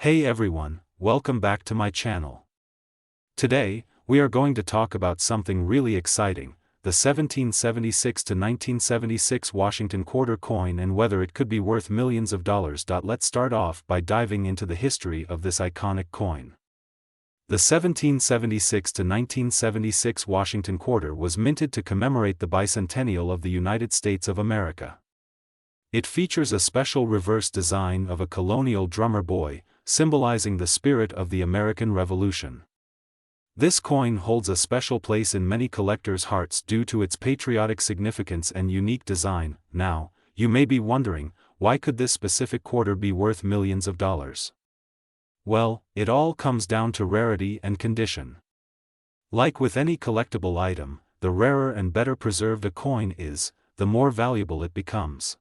Hey everyone, welcome back to my channel. Today, we are going to talk about something really exciting, the 1776 to 1976 Washington quarter coin and whether it could be worth millions of dollars. Let's start off by diving into the history of this iconic coin. The 1776 to 1976 Washington quarter was minted to commemorate the bicentennial of the United States of America. It features a special reverse design of a colonial drummer boy, symbolizing the spirit of the American Revolution. This coin holds a special place in many collectors' hearts due to its patriotic significance and unique design. Now, you may be wondering, why could this specific quarter be worth millions of dollars? Well, it all comes down to rarity and condition. Like with any collectible item, the rarer and better preserved a coin is, the more valuable it becomes.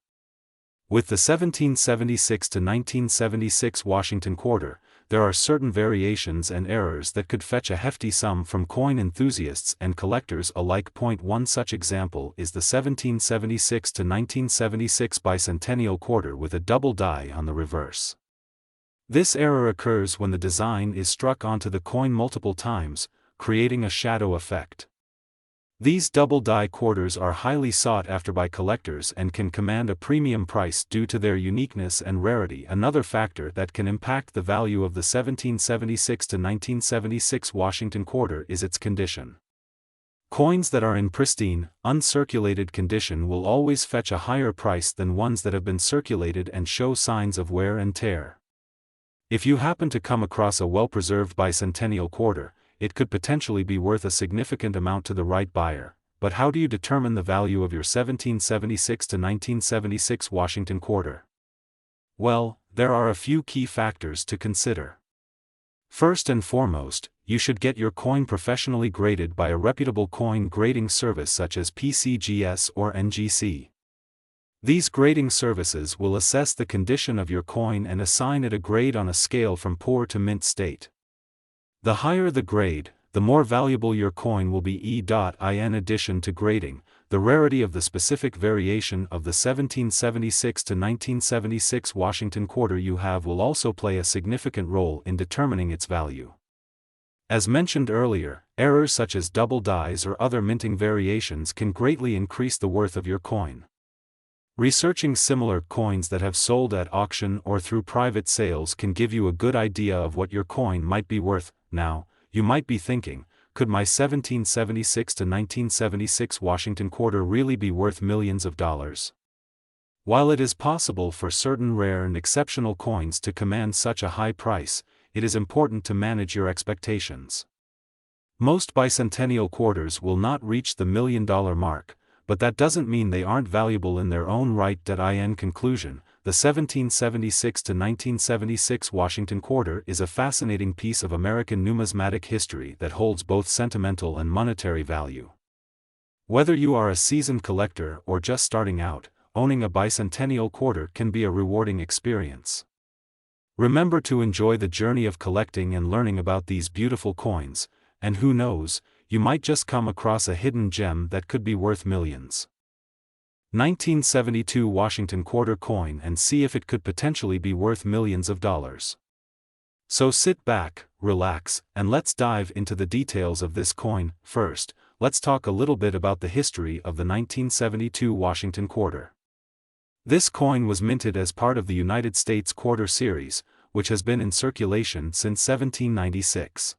With the 1776 to 1976 Washington quarter, there are certain variations and errors that could fetch a hefty sum from coin enthusiasts and collectors alike. One such example is the 1776 to 1976 bicentennial quarter with a double die on the reverse. This error occurs when the design is struck onto the coin multiple times, creating a shadow effect. These double die quarters are highly sought after by collectors and can command a premium price due to their uniqueness and rarity. Another factor that can impact the value of the 1776 to 1976 Washington quarter is its condition. Coins that are in pristine, uncirculated condition will always fetch a higher price than ones that have been circulated and show signs of wear and tear. If you happen to come across a well-preserved bicentennial quarter, it could potentially be worth a significant amount to the right buyer. But how do you determine the value of your 1776 to 1976 Washington quarter? Well, there are a few key factors to consider. First and foremost, you should get your coin professionally graded by a reputable coin grading service such as PCGS or NGC. These grading services will assess the condition of your coin and assign it a grade on a scale from poor to mint state. The higher the grade, the more valuable your coin will be. In addition to grading, the rarity of the specific variation of the 1776 to 1976 Washington quarter you have will also play a significant role in determining its value. As mentioned earlier, errors such as double dies or other minting variations can greatly increase the worth of your coin. Researching similar coins that have sold at auction or through private sales can give you a good idea of what your coin might be worth. Now, you might be thinking, could my 1776 to 1976 Washington quarter really be worth millions of dollars? While it is possible for certain rare and exceptional coins to command such a high price, it is important to manage your expectations. Most bicentennial quarters will not reach the $1,000,000 mark, but that doesn't mean they aren't valuable in their own right. In conclusion, the 1776 to 1976 Washington quarter is a fascinating piece of American numismatic history that holds both sentimental and monetary value. Whether you are a seasoned collector or just starting out, owning a bicentennial quarter can be a rewarding experience. Remember to enjoy the journey of collecting and learning about these beautiful coins, and who knows, you might just come across a hidden gem that could be worth millions. 1972 Washington quarter coin and see if it could potentially be worth millions of dollars. So sit back, relax, and let's dive into the details of this coin. First, let's talk a little bit about the history of the 1972 Washington quarter. This coin was minted as part of the United States Quarter Series, which has been in circulation since 1796.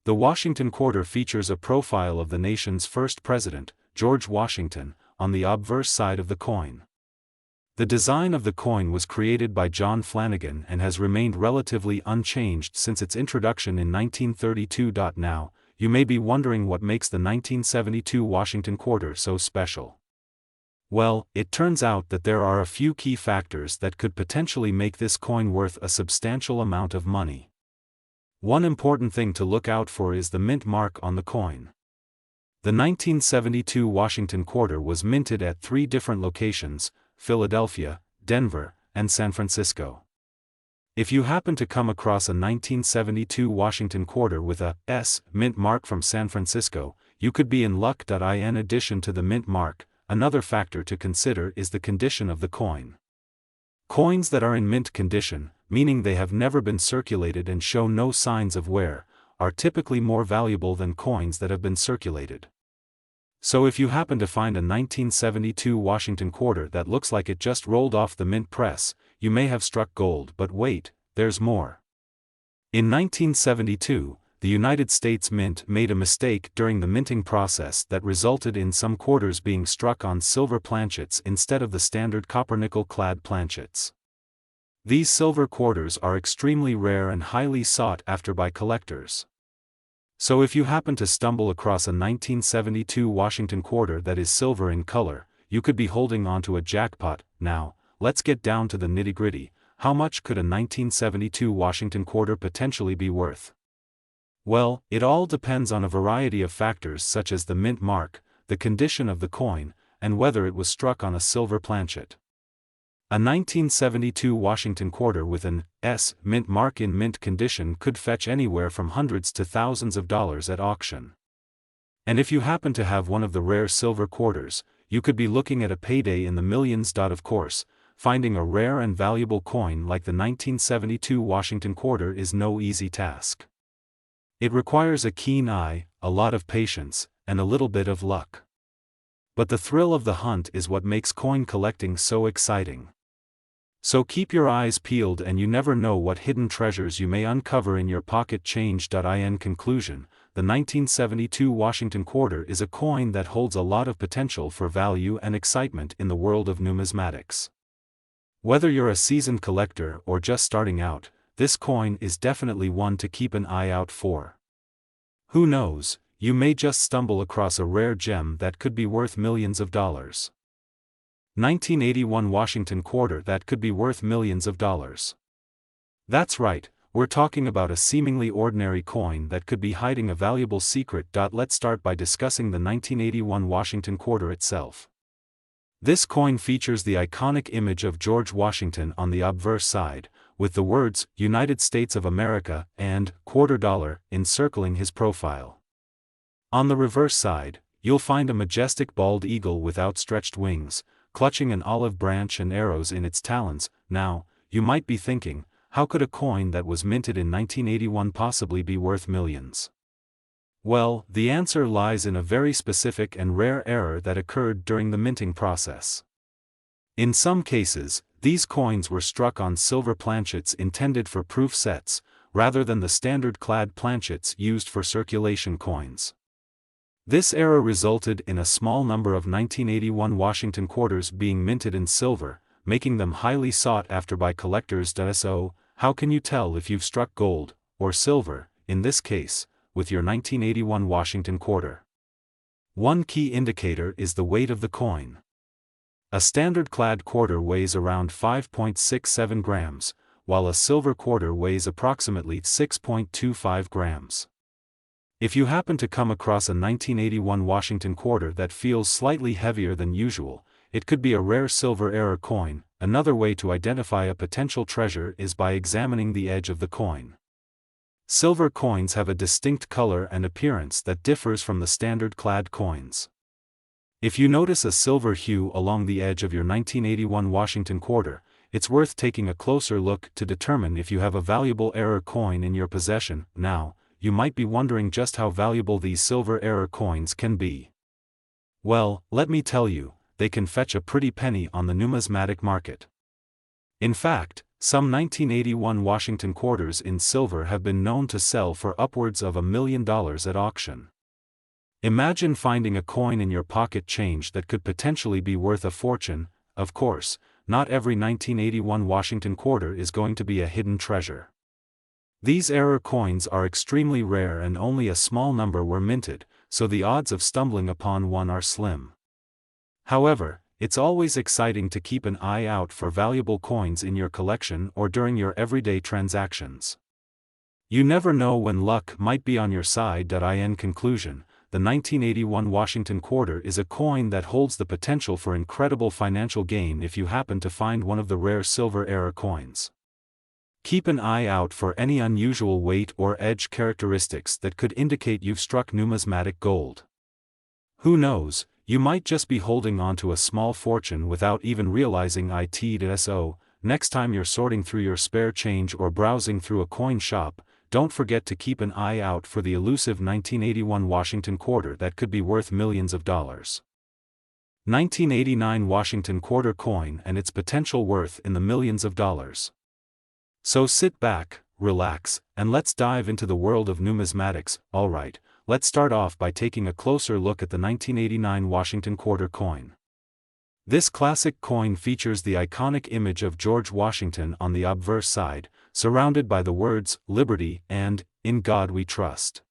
The Washington quarter features a profile of the nation's first president, George Washington, on the obverse side of the coin. The design of the coin was created by John Flanagan and has remained relatively unchanged since its introduction in 1932. Now, you may be wondering what makes the 1972 Washington quarter so special. Well, it turns out that there are a few key factors that could potentially make this coin worth a substantial amount of money. One important thing to look out for is the mint mark on the coin. The 1972 Washington quarter was minted at 3 different locations: Philadelphia, Denver, and San Francisco. If you happen to come across a 1972 Washington quarter with a S mint mark from San Francisco, you could be in luck. In addition to the mint mark, another factor to consider is the condition of the coin. Coins that are in mint condition, meaning they have never been circulated and show no signs of wear, are typically more valuable than coins that have been circulated. So if you happen to find a 1972 Washington quarter that looks like it just rolled off the mint press, you may have struck gold. But wait, there's more. In 1972, the United States Mint made a mistake during the minting process that resulted in some quarters being struck on silver planchets instead of the standard copper-nickel-clad planchets. These silver quarters are extremely rare and highly sought after by collectors. So if you happen to stumble across a 1972 Washington quarter that is silver in color, you could be holding onto a jackpot. Now, let's get down to the nitty-gritty. How much could a 1972 Washington quarter potentially be worth? Well, it all depends on a variety of factors such as the mint mark, the condition of the coin, and whether it was struck on a silver planchet. A 1972 Washington quarter with an S mint mark in mint condition could fetch anywhere from hundreds to thousands of dollars at auction. And if you happen to have one of the rare silver quarters, you could be looking at a payday in the millions. Of course, finding a rare and valuable coin like the 1972 Washington quarter is no easy task. It requires a keen eye, a lot of patience, and a little bit of luck. But the thrill of the hunt is what makes coin collecting so exciting. So keep your eyes peeled, and you never know what hidden treasures you may uncover in your pocket change. In conclusion, the 1972 Washington quarter is a coin that holds a lot of potential for value and excitement in the world of numismatics. Whether you're a seasoned collector or just starting out, this coin is definitely one to keep an eye out for. Who knows, you may just stumble across a rare gem that could be worth millions of dollars. 1981 Washington quarter that could be worth millions of dollars. That's right, we're talking about a seemingly ordinary coin that could be hiding a valuable secret. Let's start by discussing the 1981 Washington quarter itself. This coin features the iconic image of George Washington on the obverse side, with the words United States of America and $quarter encircling his profile. On the reverse side, you'll find a majestic bald eagle with outstretched wings, clutching an olive branch and arrows in its talons. Now, you might be thinking, how could a coin that was minted in 1981 possibly be worth millions? Well, the answer lies in a very specific and rare error that occurred during the minting process. In some cases, these coins were struck on silver planchets intended for proof sets, rather than the standard clad planchets used for circulation coins. This error resulted in a small number of 1981 Washington quarters being minted in silver, making them highly sought after by collectors. So, how can you tell if you've struck gold, or silver, in this case, with your 1981 Washington quarter? One key indicator is the weight of the coin. A standard clad quarter weighs around 5.67 grams, while a silver quarter weighs approximately 6.25 grams. If you happen to come across a 1981 Washington quarter that feels slightly heavier than usual, it could be a rare silver error coin. Another way to identify a potential treasure is by examining the edge of the coin. Silver coins have a distinct color and appearance that differs from the standard clad coins. If you notice a silver hue along the edge of your 1981 Washington quarter, it's worth taking a closer look to determine if you have a valuable error coin in your possession. Now, you might be wondering just how valuable these silver error coins can be. Well, let me tell you, they can fetch a pretty penny on the numismatic market. In fact, some 1981 Washington quarters in silver have been known to sell for upwards of $1 million at auction. Imagine finding a coin in your pocket change that could potentially be worth a fortune. Of course, not every 1981 Washington quarter is going to be a hidden treasure. These error coins are extremely rare and only a small number were minted, so the odds of stumbling upon one are slim. However, it's always exciting to keep an eye out for valuable coins in your collection or during your everyday transactions. You never know when luck might be on your side. In conclusion, the 1981 Washington quarter is a coin that holds the potential for incredible financial gain if you happen to find one of the rare silver error coins. Keep an eye out for any unusual weight or edge characteristics that could indicate you've struck numismatic gold. Who knows, you might just be holding on to a small fortune without even realizing it. So, next time you're sorting through your spare change or browsing through a coin shop, don't forget to keep an eye out for the elusive 1981 Washington quarter that could be worth millions of dollars. 1989 Washington quarter coin and its potential worth in the millions of dollars. So sit back, relax, and let's dive into the world of numismatics. Alright, let's start off by taking a closer look at the 1989 Washington quarter coin. This classic coin features the iconic image of George Washington on the obverse side, surrounded by the words, "Liberty" and "In God We Trust."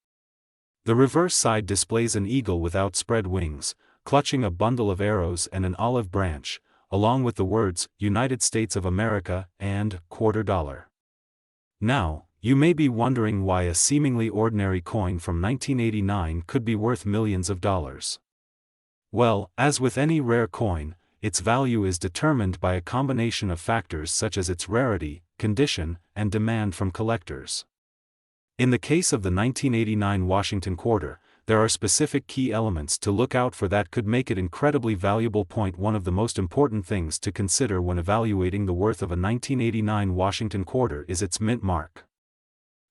The reverse side displays an eagle with outspread wings, clutching a bundle of arrows and an olive branch, along with the words, "United States of America" and "$quarter." Now, you may be wondering why a seemingly ordinary coin from 1989 could be worth millions of dollars. Well, as with any rare coin, its value is determined by a combination of factors such as its rarity, condition, and demand from collectors. In the case of the 1989 Washington quarter, there are specific key elements to look out for that could make it incredibly valuable. One of the most important things to consider when evaluating the worth of a 1989 Washington quarter is its mint mark.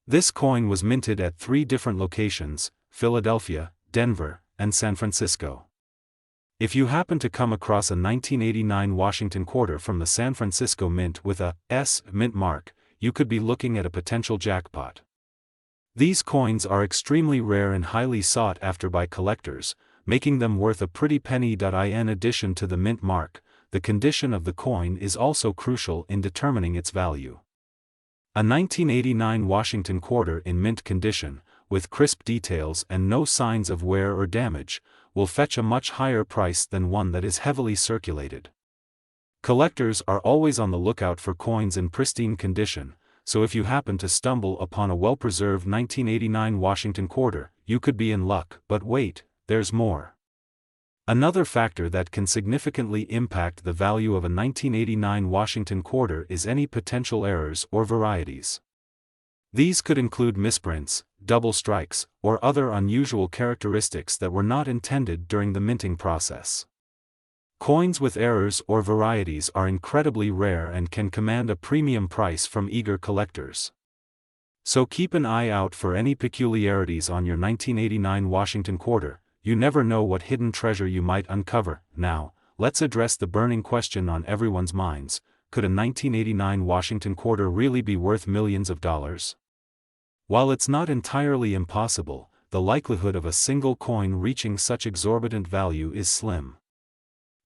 This coin was minted at 3 different locations: Philadelphia, Denver, and San Francisco. If you happen to come across a 1989 Washington quarter from the San Francisco Mint with a S mint mark, you could be looking at a potential jackpot. These coins are extremely rare and highly sought after by collectors, making them worth a pretty penny. In addition to the mint mark, the condition of the coin is also crucial in determining its value. A 1989 Washington quarter in mint condition, with crisp details and no signs of wear or damage, will fetch a much higher price than one that is heavily circulated. Collectors are always on the lookout for coins in pristine condition, so if you happen to stumble upon a well-preserved 1989 Washington quarter, you could be in luck. But wait, there's more. Another factor that can significantly impact the value of a 1989 Washington quarter is any potential errors or varieties. These could include misprints, double strikes, or other unusual characteristics that were not intended during the minting process. Coins with errors or varieties are incredibly rare and can command a premium price from eager collectors. So keep an eye out for any peculiarities on your 1989 Washington quarter. You never know what hidden treasure you might uncover. Now, let's address the burning question on everyone's minds: could a 1989 Washington quarter really be worth millions of dollars? While it's not entirely impossible, the likelihood of a single coin reaching such exorbitant value is slim.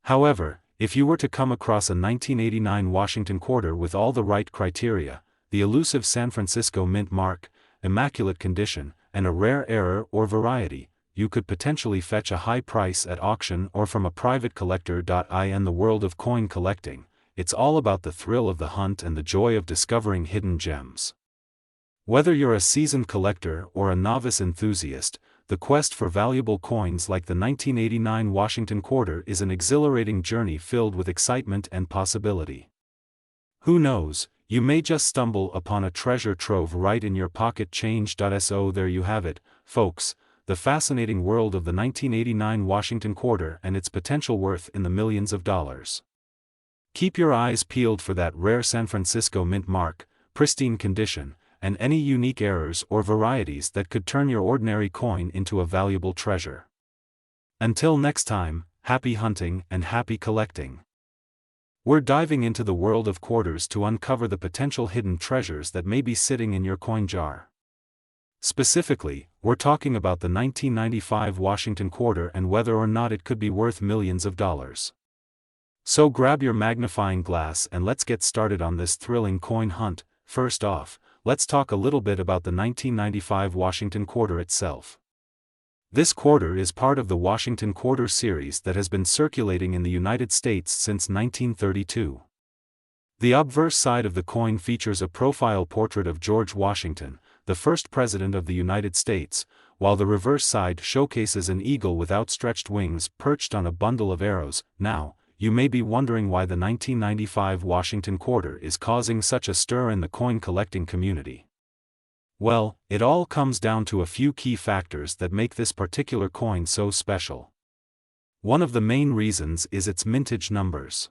However, if you were to come across a 1989 Washington quarter with all the right criteria, the elusive San Francisco mint mark, immaculate condition, and a rare error or variety, you could potentially fetch a high price at auction or from a private collector. In the world of coin collecting, it's all about the thrill of the hunt and the joy of discovering hidden gems. Whether you're a seasoned collector or a novice enthusiast, the quest for valuable coins like the 1989 Washington quarter is an exhilarating journey filled with excitement and possibility. Who knows, you may just stumble upon a treasure trove right in your pocket change. So there you have it, folks, the fascinating world of the 1989 Washington quarter and its potential worth in the millions of dollars. Keep your eyes peeled for that rare San Francisco mint mark, pristine condition, and any unique errors or varieties that could turn your ordinary coin into a valuable treasure. Until next time, happy hunting and happy collecting. We're diving into the world of quarters to uncover the potential hidden treasures that may be sitting in your coin jar. Specifically, we're talking about the 1995 Washington quarter and whether or not it could be worth millions of dollars. So grab your magnifying glass and let's get started on this thrilling coin hunt. First off, let's talk a little bit about the 1995 Washington quarter itself. This quarter is part of the Washington quarter series that has been circulating in the United States since 1932. The obverse side of the coin features a profile portrait of George Washington, the first President of the United States, while the reverse side showcases an eagle with outstretched wings perched on a bundle of arrows. Now, you may be wondering why the 1995 Washington quarter is causing such a stir in the coin collecting community. Well, it all comes down to a few key factors that make this particular coin so special. One of the main reasons is its mintage numbers.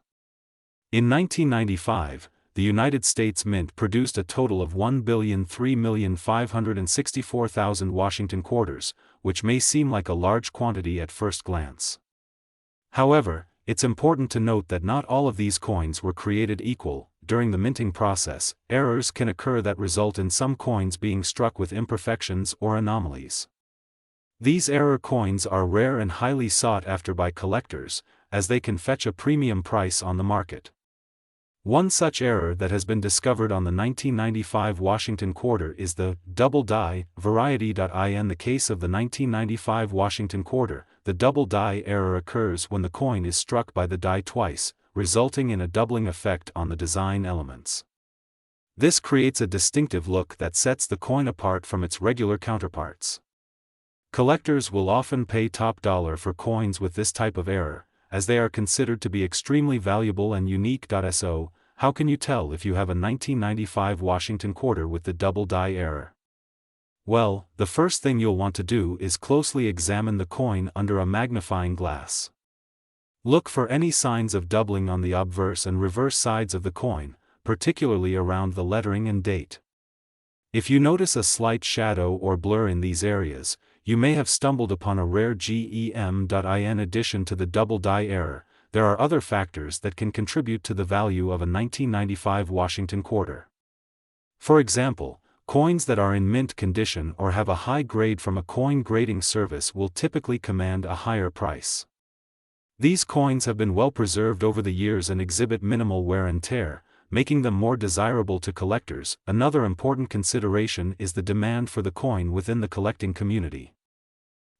In 1995, the United States Mint produced a total of 1,003,564,000 Washington quarters, which may seem like a large quantity at first glance. However, it's important to note that not all of these coins were created equal. During the minting process, errors can occur that result in some coins being struck with imperfections or anomalies. These error coins are rare and highly sought after by collectors, as they can fetch a premium price on the market. One such error that has been discovered on the 1995 Washington quarter is the double die variety. In the case of the 1995 Washington quarter, the double die error occurs when the coin is struck by the die twice, resulting in a doubling effect on the design elements. This creates a distinctive look that sets the coin apart from its regular counterparts. Collectors will often pay top dollar for coins with this type of error, as they are considered to be extremely valuable and unique. So, how can you tell if you have a 1995 Washington quarter with the double die error? Well, the first thing you'll want to do is closely examine the coin under a magnifying glass. Look for any signs of doubling on the obverse and reverse sides of the coin, particularly around the lettering and date. If you notice a slight shadow or blur in these areas, you may have stumbled upon a rare gem. In addition to the double die error, there are other factors that can contribute to the value of a 1995 Washington quarter. For example, coins that are in mint condition or have a high grade from a coin grading service will typically command a higher price. These coins have been well preserved over the years and exhibit minimal wear and tear, making them more desirable to collectors. Another important consideration is the demand for the coin within the collecting community.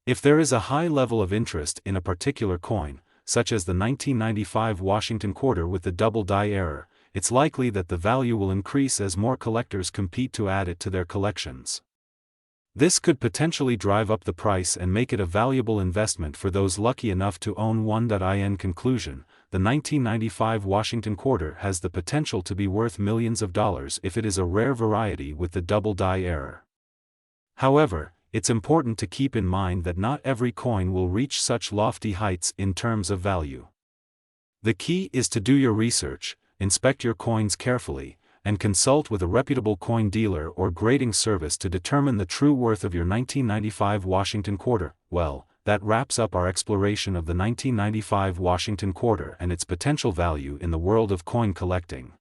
If there is a high level of interest in a particular coin, such as the 1995 Washington quarter with the double die error, it's likely that the value will increase as more collectors compete to add it to their collections. This could potentially drive up the price and make it a valuable investment for those lucky enough to own one. In conclusion, the 1995 Washington quarter has the potential to be worth millions of dollars if it is a rare variety with the double die error. However, it's important to keep in mind that not every coin will reach such lofty heights in terms of value. The key is to do your research, inspect your coins carefully, and consult with a reputable coin dealer or grading service to determine the true worth of your 1995 Washington quarter. Well, that wraps up our exploration of the 1995 Washington quarter and its potential value in the world of coin collecting.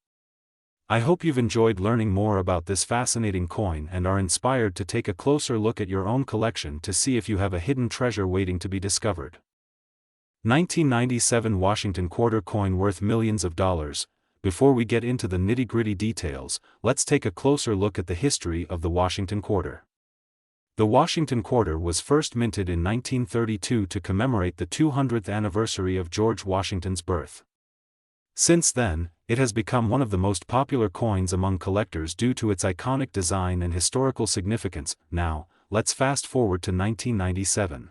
I hope you've enjoyed learning more about this fascinating coin and are inspired to take a closer look at your own collection to see if you have a hidden treasure waiting to be discovered. 1997 Washington quarter coin worth millions of dollars. Before we get into the nitty-gritty details, let's take a closer look at the history of the Washington quarter. The Washington quarter was first minted in 1932 to commemorate the 200th anniversary of George Washington's birth. Since then, it has become one of the most popular coins among collectors due to its iconic design and historical significance. Now, let's fast forward to 1997.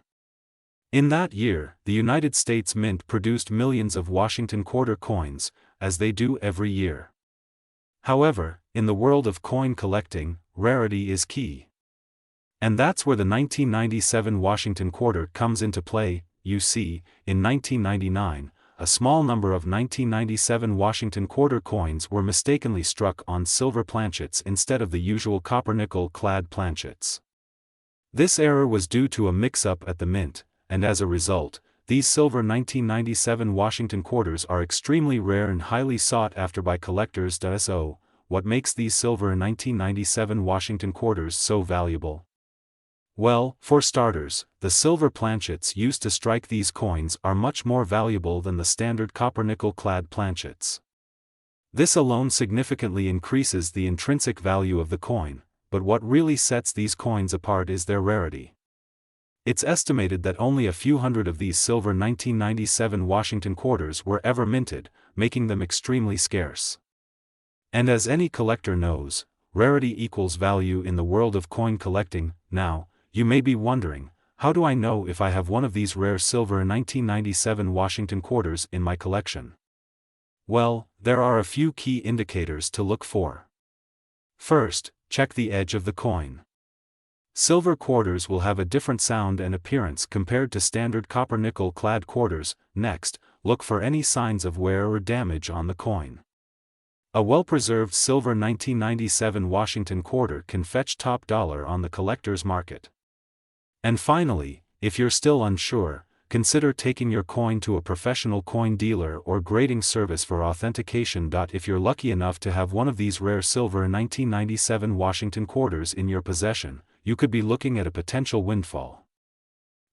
In that year, the United States Mint produced millions of Washington quarter coins, as they do every year. However, in the world of coin collecting, rarity is key. And that's where the 1997 Washington quarter comes into play. You see, in 1999, a small number of 1997 Washington quarter coins were mistakenly struck on silver planchets instead of the usual copper-nickel clad planchets. This error was due to a mix-up at the mint, and as a result, these silver 1997 Washington quarters are extremely rare and highly sought after by collectors. So, what makes these silver 1997 Washington quarters so valuable? Well, for starters, the silver planchets used to strike these coins are much more valuable than the standard copper-nickel clad planchets. This alone significantly increases the intrinsic value of the coin, but what really sets these coins apart is their rarity. It's estimated that only a few hundred of these silver 1997 Washington quarters were ever minted, making them extremely scarce. And as any collector knows, rarity equals value in the world of coin collecting. Now, you may be wondering, how do I know if I have one of these rare silver 1997 Washington quarters in my collection? Well, there are a few key indicators to look for. First, check the edge of the coin. Silver quarters will have a different sound and appearance compared to standard copper-nickel clad quarters. Next, look for any signs of wear or damage on the coin. A well-preserved silver 1997 Washington quarter can fetch top dollar on the collector's market. And finally, if you're still unsure, consider taking your coin to a professional coin dealer or grading service for authentication. If you're lucky enough to have one of these rare silver 1997 Washington quarters in your possession, you could be looking at a potential windfall.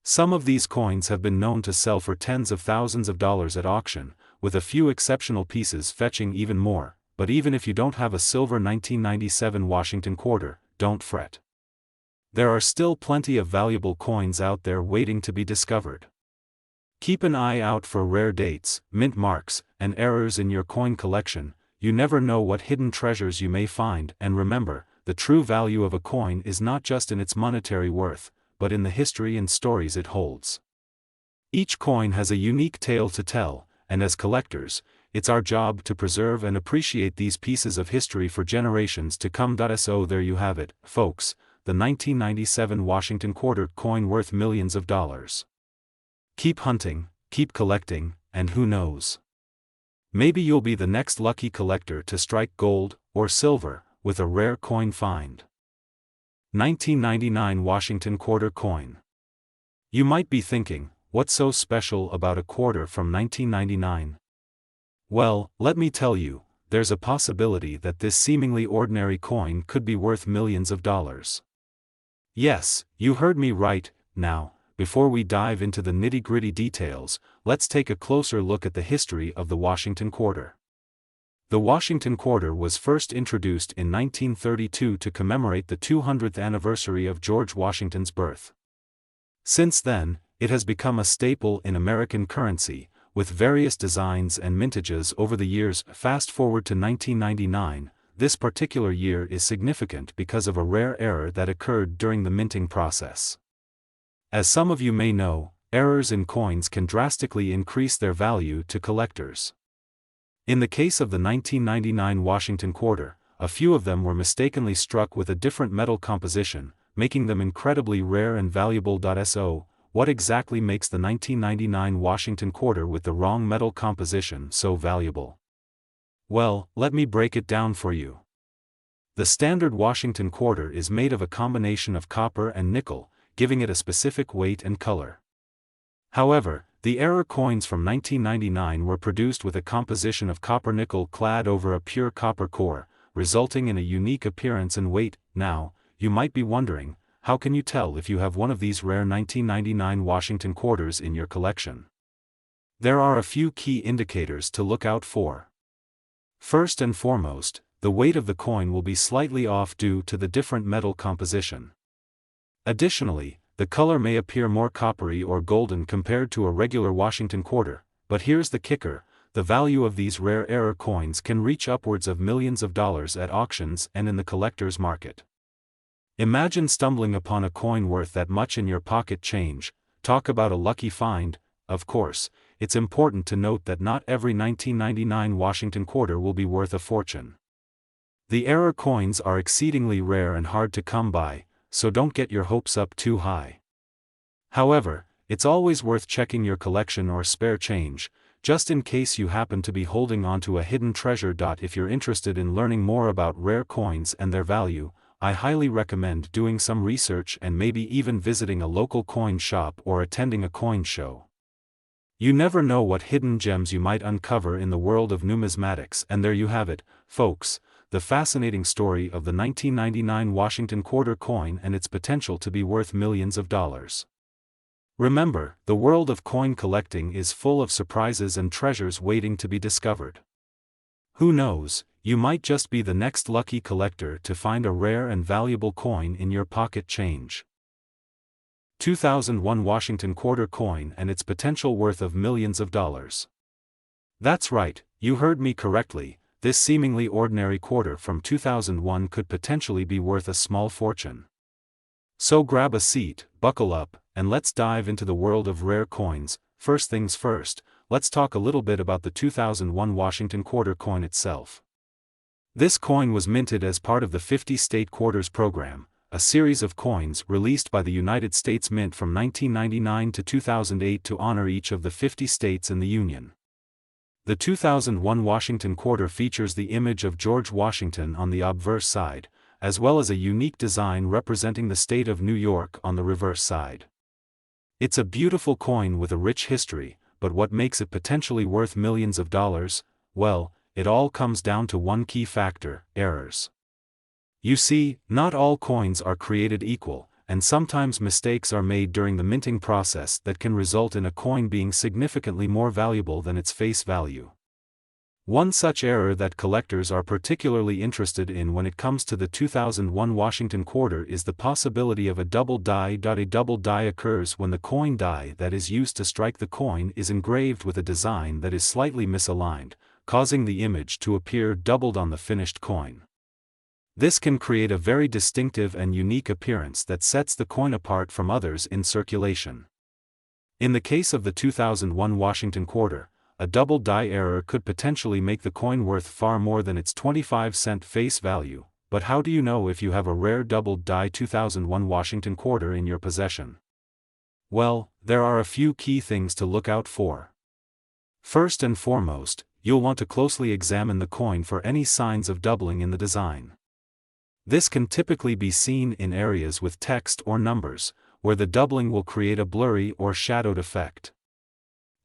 Some of these coins have been known to sell for tens of thousands of dollars at auction, with a few exceptional pieces fetching even more. But even if you don't have a silver 1997 Washington quarter, don't fret. There are still plenty of valuable coins out there waiting to be discovered. Keep an eye out for rare dates, mint marks, and errors in your coin collection. You never know what hidden treasures you may find. And remember, the true value of a coin is not just in its monetary worth, but in the history and stories it holds. Each coin has a unique tale to tell, and as collectors, it's our job to preserve and appreciate these pieces of history for generations to come. So there you have it, folks, the 1997 Washington quarter coin worth millions of dollars. Keep hunting, keep collecting, and who knows? Maybe you'll be the next lucky collector to strike gold or silver with a rare coin find. 1999 Washington quarter coin. You might be thinking, what's so special about a quarter from 1999? Well, let me tell you, there's a possibility that this seemingly ordinary coin could be worth millions of dollars. Yes, you heard me right. Now, before we dive into the nitty-gritty details, let's take a closer look at the history of the Washington quarter. The Washington quarter was first introduced in 1932 to commemorate the 200th anniversary of George Washington's birth. Since then, it has become a staple in American currency, with various designs and mintages over the years. Fast forward to 1999, this particular year is significant because of a rare error that occurred during the minting process. As some of you may know, errors in coins can drastically increase their value to collectors. In the case of the 1999 Washington quarter, a few of them were mistakenly struck with a different metal composition, making them incredibly rare and valuable. So, what exactly makes the 1999 Washington quarter with the wrong metal composition so valuable? Well, let me break it down for you. The standard Washington quarter is made of a combination of copper and nickel, giving it a specific weight and color. However, the error coins from 1999 were produced with a composition of copper-nickel clad over a pure copper core, resulting in a unique appearance and weight. Now, you might be wondering, how can you tell if you have one of these rare 1999 Washington quarters in your collection? There are a few key indicators to look out for. First and foremost, the weight of the coin will be slightly off due to the different metal composition. Additionally, the color may appear more coppery or golden compared to a regular Washington quarter. But here's the kicker: the value of these rare error coins can reach upwards of millions of dollars at auctions and in the collector's market. Imagine stumbling upon a coin worth that much in your pocket change. Talk about a lucky find. Of course, it's important to note that not every 1999 Washington quarter will be worth a fortune. The error coins are exceedingly rare and hard to come by, so don't get your hopes up too high. However, it's always worth checking your collection or spare change, just in case you happen to be holding onto a hidden treasure. If you're interested in learning more about rare coins and their value, I highly recommend doing some research and maybe even visiting a local coin shop or attending a coin show. You never know what hidden gems you might uncover in the world of numismatics. And there you have it, folks, the fascinating story of the 1999 Washington quarter coin and its potential to be worth millions of dollars. Remember, the world of coin collecting is full of surprises and treasures waiting to be discovered. Who knows, you might just be the next lucky collector to find a rare and valuable coin in your pocket change. 2001 Washington quarter coin and its potential worth of millions of dollars. That's right, you heard me correctly. This seemingly ordinary quarter from 2001 could potentially be worth a small fortune. So grab a seat, buckle up, and let's dive into the world of rare coins. First things first, let's talk a little bit about the 2001 Washington quarter coin itself. This coin was minted as part of the 50 State Quarters program, a series of coins released by the United States Mint from 1999 to 2008 to honor each of the 50 states in the Union. The 2001 Washington quarter features the image of George Washington on the obverse side, as well as a unique design representing the state of New York on the reverse side. It's a beautiful coin with a rich history, but what makes it potentially worth millions of dollars? Well, it all comes down to one key factor: errors. You see, not all coins are created equal, and sometimes mistakes are made during the minting process that can result in a coin being significantly more valuable than its face value. One such error that collectors are particularly interested in when it comes to the 2001 Washington quarter is the possibility of a double die. A double die occurs when the coin die that is used to strike the coin is engraved with a design that is slightly misaligned, causing the image to appear doubled on the finished coin. This can create a very distinctive and unique appearance that sets the coin apart from others in circulation. In the case of the 2001 Washington quarter, a double die error could potentially make the coin worth far more than its 25-cent face value. But how do you know if you have a rare double die 2001 Washington quarter in your possession? Well, there are a few key things to look out for. First and foremost, you'll want to closely examine the coin for any signs of doubling in the design. This can typically be seen in areas with text or numbers, where the doubling will create a blurry or shadowed effect.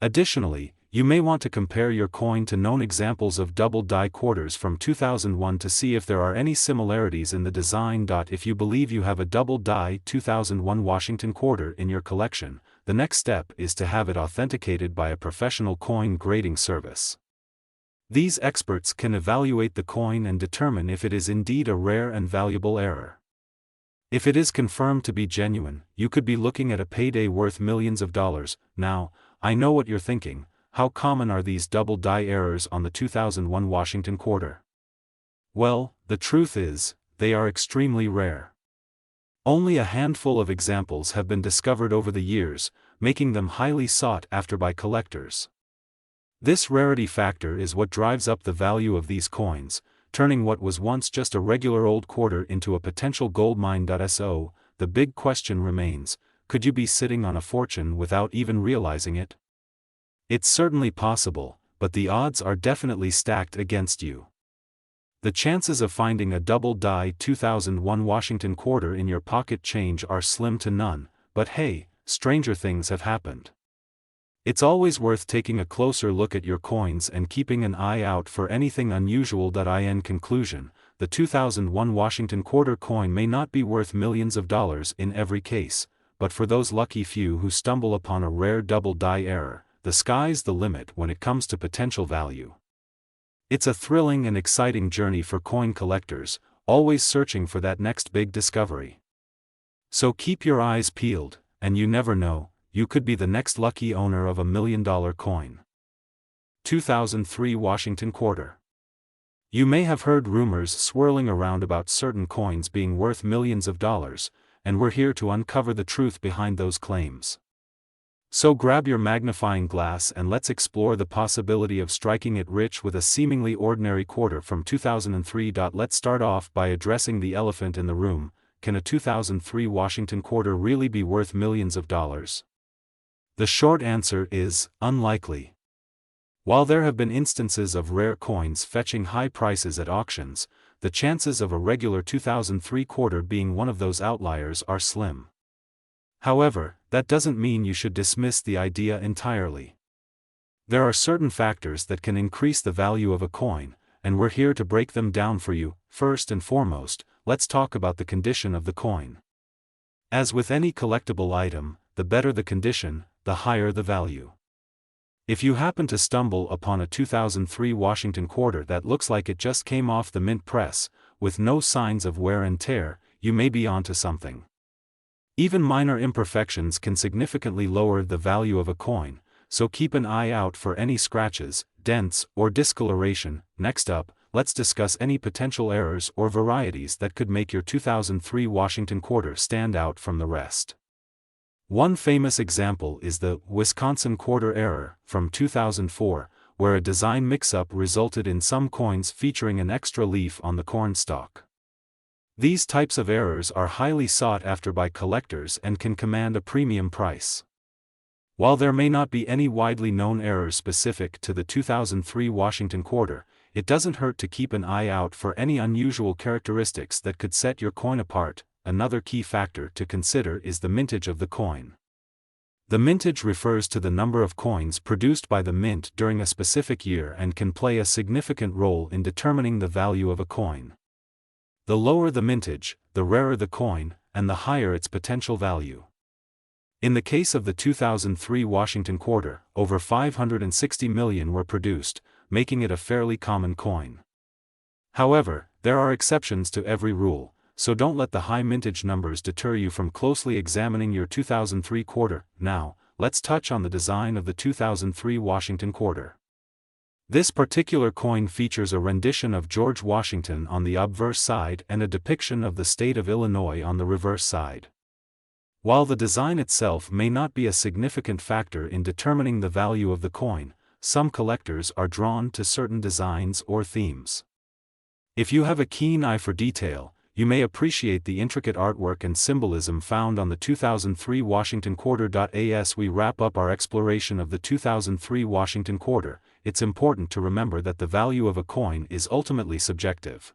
Additionally, you may want to compare your coin to known examples of double die quarters from 2001 to see if there are any similarities in the design. If you believe you have a double die 2001 Washington quarter in your collection, the next step is to have it authenticated by a professional coin grading service. These experts can evaluate the coin and determine if it is indeed a rare and valuable error. If it is confirmed to be genuine, you could be looking at a payday worth millions of dollars. Now, I know what you're thinking: how common are these double die errors on the 2001 Washington quarter? Well, the truth is, they are extremely rare. Only a handful of examples have been discovered over the years, making them highly sought after by collectors. This rarity factor is what drives up the value of these coins, turning what was once just a regular old quarter into a potential goldmine. So, the big question remains: could you be sitting on a fortune without even realizing it? It's certainly possible, but the odds are definitely stacked against you. The chances of finding a double die 2001 Washington quarter in your pocket change are slim to none, but hey, stranger things have happened. It's always worth taking a closer look at your coins and keeping an eye out for anything unusual. In conclusion, the 2001 Washington quarter coin may not be worth millions of dollars in every case, but for those lucky few who stumble upon a rare double die error, the sky's the limit when it comes to potential value. It's a thrilling and exciting journey for coin collectors, always searching for that next big discovery. So keep your eyes peeled, and you never know, you could be the next lucky owner of $1 million coin. 2003 Washington quarter. You may have heard rumors swirling around about certain coins being worth millions of dollars, and we're here to uncover the truth behind those claims. So grab your magnifying glass and let's explore the possibility of striking it rich with a seemingly ordinary quarter from 2003. Let's start off by addressing the elephant in the room: can a 2003 Washington quarter really be worth millions of dollars? The short answer is, unlikely. While there have been instances of rare coins fetching high prices at auctions, the chances of a regular 2003 quarter being one of those outliers are slim. However, that doesn't mean you should dismiss the idea entirely. There are certain factors that can increase the value of a coin, and we're here to break them down for you. First and foremost, let's talk about the condition of the coin. As with any collectible item, the better the condition, the higher the value. If you happen to stumble upon a 2003 Washington quarter that looks like it just came off the mint press, with no signs of wear and tear, you may be onto something. Even minor imperfections can significantly lower the value of a coin, so keep an eye out for any scratches, dents, or discoloration. Next up, let's discuss any potential errors or varieties that could make your 2003 Washington quarter stand out from the rest. One famous example is the Wisconsin quarter error from 2004, where a design mix-up resulted in some coins featuring an extra leaf on the corn stalk. These types of errors are highly sought after by collectors and can command a premium price. While there may not be any widely known errors specific to the 2003 Washington quarter, it doesn't hurt to keep an eye out for any unusual characteristics that could set your coin apart. Another key factor to consider is the mintage of the coin. The mintage refers to the number of coins produced by the mint during a specific year and can play a significant role in determining the value of a coin. The lower the mintage, the rarer the coin, and the higher its potential value. In the case of the 2003 Washington quarter, over 560 million were produced, making it a fairly common coin. However, there are exceptions to every rule, so don't let the high mintage numbers deter you from closely examining your 2003 quarter. Now, let's touch on the design of the 2003 Washington quarter. This particular coin features a rendition of George Washington on the obverse side and a depiction of the state of Illinois on the reverse side. While the design itself may not be a significant factor in determining the value of the coin, some collectors are drawn to certain designs or themes. If you have a keen eye for detail, you may appreciate the intricate artwork and symbolism found on the 2003 Washington quarter. As we wrap up our exploration of the 2003 Washington quarter, it's important to remember that the value of a coin is ultimately subjective.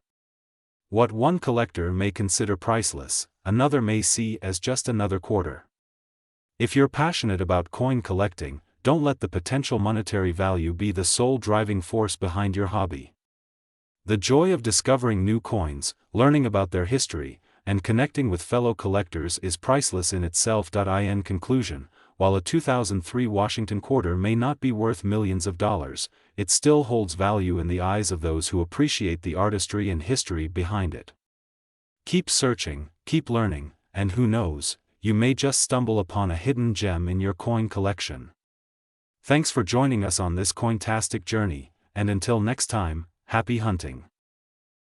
What one collector may consider priceless, another may see as just another quarter. If you're passionate about coin collecting, don't let the potential monetary value be the sole driving force behind your hobby. The joy of discovering new coins, learning about their history, and connecting with fellow collectors is priceless in itself. In conclusion, while a 2003 Washington quarter may not be worth millions of dollars, it still holds value in the eyes of those who appreciate the artistry and history behind it. Keep searching, keep learning, and who knows, you may just stumble upon a hidden gem in your coin collection. Thanks for joining us on this cointastic journey, and until next time, happy hunting.